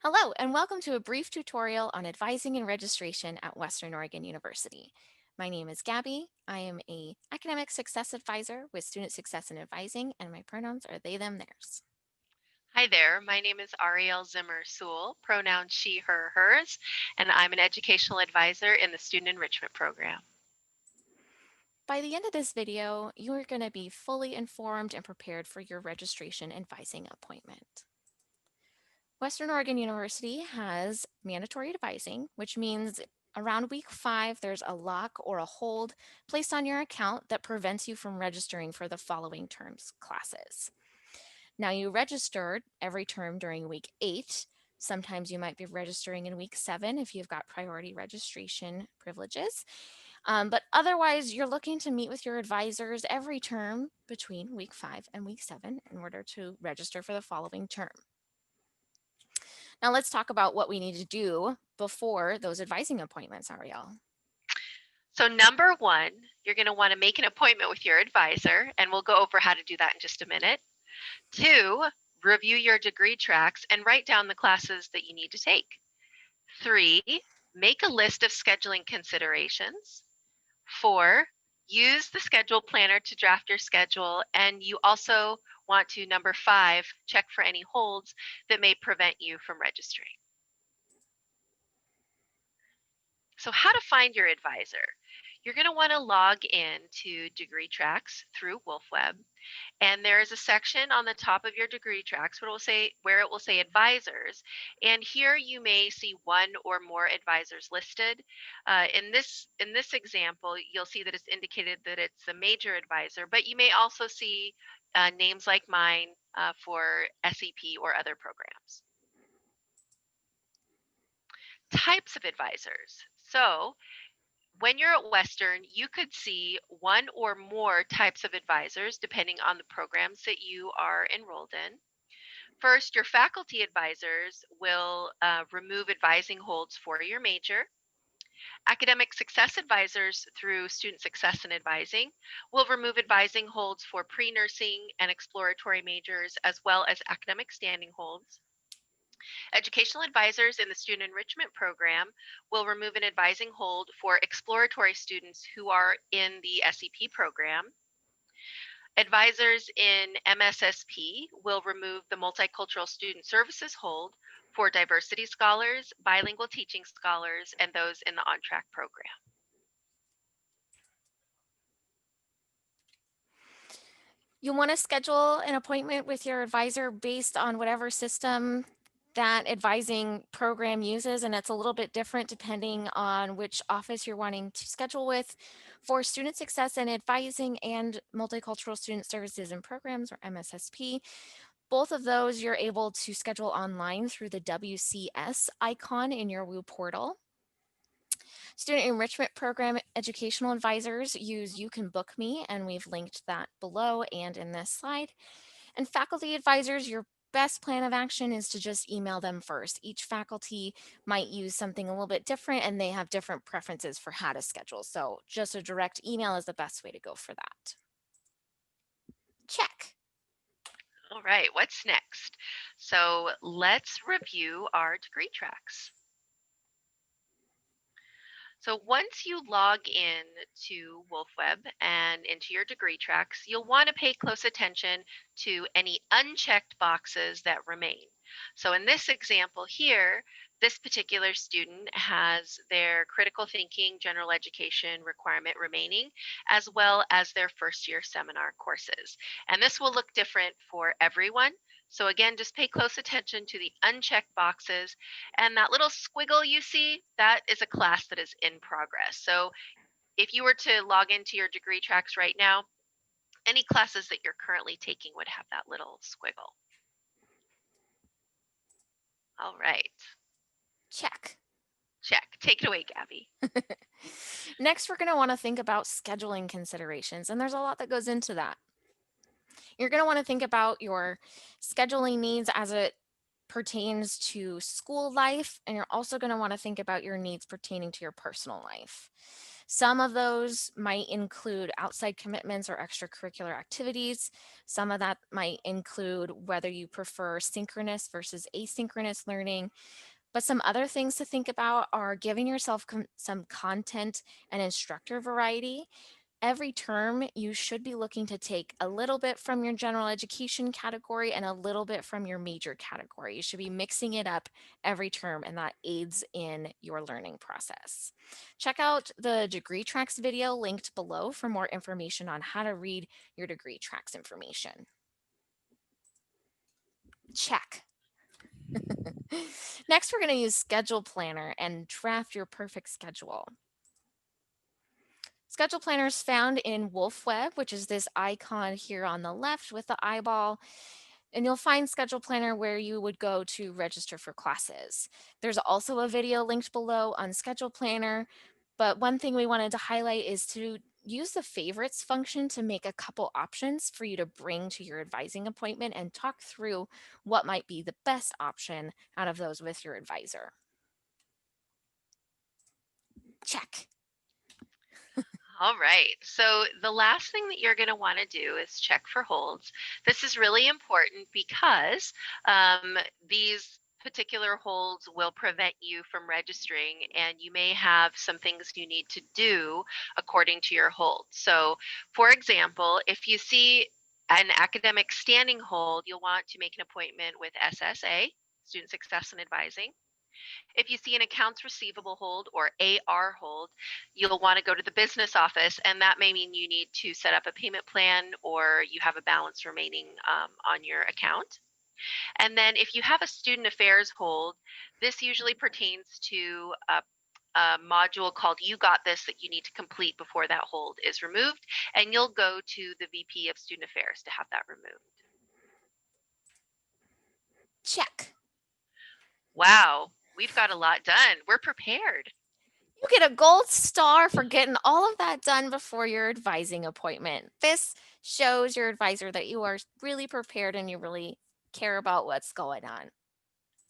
Hello, and welcome to a brief tutorial on advising and registration at Western Oregon University. My name is Gabby. I am a academic success advisor with Student Success and Advising, and my pronouns are they, them, theirs. Hi there, my name is Ariel Zimmer Sewell, pronouns she, her, hers, and I'm an educational advisor in the Student Enrichment Program. By the end of this video, you are going to be fully informed and prepared for your registration advising appointment. Western Oregon University has mandatory advising, which means around week 5, there's a lock or a hold placed on your account that prevents you from registering for the following term's classes. Now, you registered every term during week 8. Sometimes you might be registering in week 7 if you've got priority registration privileges. But otherwise, you're looking to meet with your advisors every term between week 5 and week 7 in order to register for the following term. Now let's talk about what we need to do before those advising appointments, Ariel. So, number one, you're going to want to make an appointment with your advisor, and we'll go over how to do that in just a minute. 2, review your degree tracks and write down the classes that you need to take. 3, make a list of scheduling considerations. 4, use the schedule planner to draft your schedule, and you also want to, number 5, check for any holds that may prevent you from registering. So, how to find your advisor? You're going to want to log in to DegreeTracks through WolfWeb, and there is a section on the top of your DegreeTracks where it will say advisors, and here you may see one or more advisors listed. In this example, you'll see that it's indicated that it's a major advisor, but you may also see names like mine for SEP or other programs. Types of advisors. So, when you're at Western, you could see one or more types of advisors depending on the programs that you are enrolled in. First, your faculty advisors will remove advising holds for your major. Academic success advisors through Student Success and Advising will remove advising holds for pre-nursing and exploratory majors as well as academic standing holds. Educational advisors in the Student Enrichment Program will remove an advising hold for exploratory students who are in the SEP program. Advisors in MSSP will remove the Multicultural Student Services hold for diversity scholars, bilingual teaching scholars, and those in the on-track program. You'll want to schedule an appointment with your advisor based on whatever system that advising program uses, and it's a little bit different depending on which office you're wanting to schedule with. For Student Success and Advising and Multicultural Student Services and Programs, or MSSP, both of those you're able to schedule online through the WCS icon in your WOU portal. Student Enrichment Program educational advisors use You Can Book Me, and we've linked that below and in this slide. And faculty advisors, your best plan of action is to just email them first. Each faculty might use something a little bit different and they have different preferences for how to schedule. So just a direct email is the best way to go for that. Check. All right, what's next? So let's review our degree tracks. So once you log in to WolfWeb and into your degree tracks, you'll want to pay close attention to any unchecked boxes that remain. So in this example here, this particular student has their critical thinking general education requirement remaining, as well as their first year seminar courses. And this will look different for everyone. So again, just pay close attention to the unchecked boxes, and that little squiggle you see, that is a class that is in progress. So if you were to log into your degree tracks right now, any classes that you're currently taking would have that little squiggle. All right, Check. check. Take it away, Gabby. Next, we're going to want to think about scheduling considerations, and there's a lot that goes into that. You're going to want to think about your scheduling needs as it pertains to school life, and you're also going to want to think about your needs pertaining to your personal life. Some of those might include outside commitments or extracurricular activities. Some of that might include whether you prefer synchronous versus asynchronous learning. But some other things to think about are giving yourself some content and instructor variety. Every term, you should be looking to take a little bit from your general education category and a little bit from your major category. You should be mixing it up every term, and that aids in your learning process. Check out the DegreeTracks video linked below for more information on how to read your DegreeTracks information. Check. Next, we're going to use Schedule Planner and draft your perfect schedule. Schedule Planner is found in Wolf Web, which is this icon here on the left with the eyeball. And you'll find Schedule Planner where you would go to register for classes. There's also a video linked below on Schedule Planner. But one thing we wanted to highlight is to use the favorites function to make a couple options for you to bring to your advising appointment and talk through what might be the best option out of those with your advisor. Check. All right. So the last thing that you're going to want to do is check for holds. This is really important because these particular holds will prevent you from registering, and you may have some things you need to do according to your hold. So, for example, if you see an academic standing hold, you'll want to make an appointment with SSA, Student Success and Advising. If you see an accounts receivable hold or AR hold, you'll want to go to the business office, and that may mean you need to set up a payment plan or you have a balance remaining on your account. And then if you have a student affairs hold, this usually pertains to a module called You Got This that you need to complete before that hold is removed, and you'll go to the VP of Student Affairs to have that removed. Check. Wow, we've got a lot done. We're prepared. You get a gold star for getting all of that done before your advising appointment. This shows your advisor that you are really prepared and you really care about what's going on.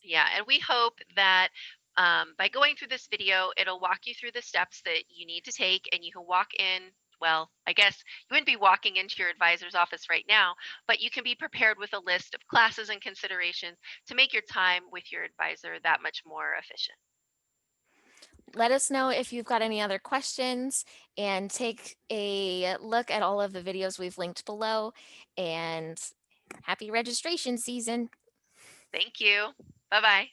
Yeah, and we hope that by going through this video, it'll walk you through the steps that you need to take, and you can walk in. Well, I guess you wouldn't be walking into your advisor's office right now, but you can be prepared with a list of classes and considerations to make your time with your advisor that much more efficient. Let us know if you've got any other questions and take a look at all of the videos we've linked below. And happy registration season. Thank you. Bye bye.